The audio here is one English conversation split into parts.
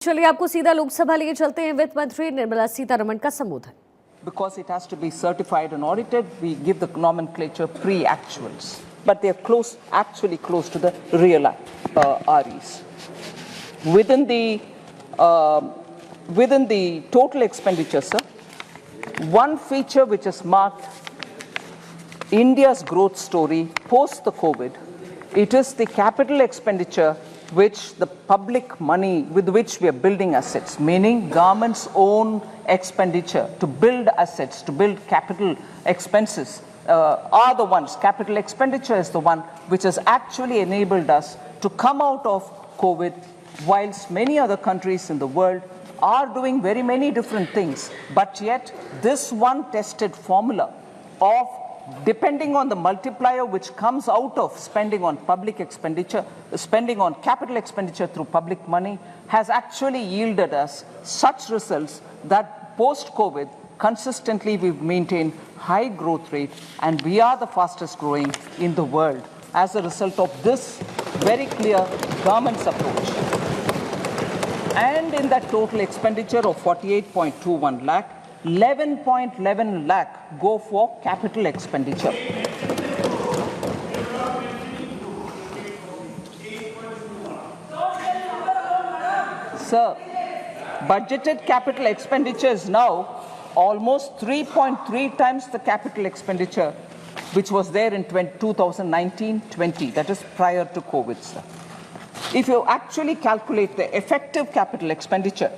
चलिए आपको सीधा लोकसभा लिए चलते हैं। वित्त मंत्री निर्मला सीतारमण का संबोधन। Because it has to be certified and audited, we give the nomenclature pre-actuals, but they are actually close to the real REs. Within the total expenditure, sir, one feature which has marked India's growth story post the COVID, it is the capital expenditure which the public money with which we are building assets, meaning government's own expenditure to build assets, to build capital expenses are the ones, capital expenditure is the one which has actually enabled us to come out of COVID, whilst many other countries in the world are doing very many different things, but yet this one tested formula of depending on the multiplier which comes out of spending on public expenditure, spending on capital expenditure through public money, has actually yielded us such results that post-COVID, consistently we've maintained high growth rate and we are the fastest growing in the world as a result of this very clear government's approach. And in that total expenditure of 48.21 lakh, 11.11 lakh go for capital expenditure. Sir, budgeted capital expenditure is now almost 3.3 times the capital expenditure which was there in 2019-20, that is prior to COVID, sir. If you actually calculate the effective capital expenditure,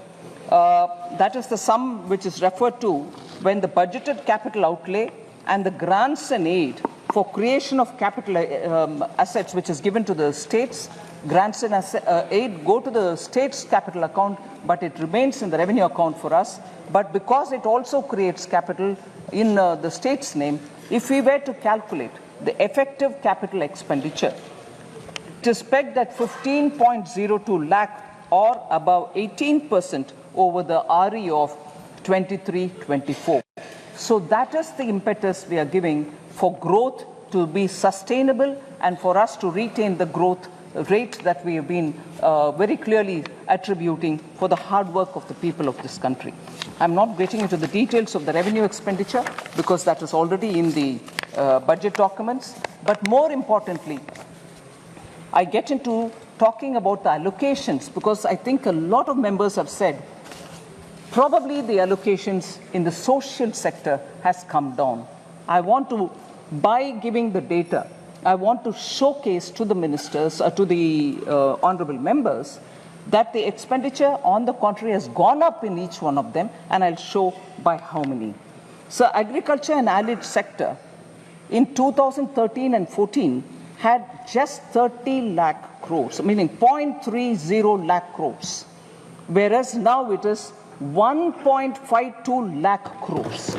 that is the sum which is referred to when the budgeted capital outlay and the grants and aid for creation of capital assets which is given to the states. Grants and aid go to the state's capital account, but it remains in the revenue account for us. But because it also creates capital in the state's name, if we were to calculate the effective capital expenditure, it is pegged at 15.02 lakh or above 18% over the RE of 23-24. So that is the impetus we are giving for growth to be sustainable and for us to retain the growth rate that we have been very clearly attributing for the hard work of the people of this country. I'm not getting into the details of the revenue expenditure because that is already in the budget documents. But more importantly, I get into talking about the allocations because I think a lot of members have said probably the allocations in the social sector has come down. I want to, by giving the data, I want to showcase to the ministers, to the honorable members, that the expenditure on the contrary has gone up in each one of them, and I'll show by how many. So agriculture and allied sector in 2013 and 14 had just 30 lakh crores, meaning 0.30 lakh crores, whereas now it is 1.52 lakh crores.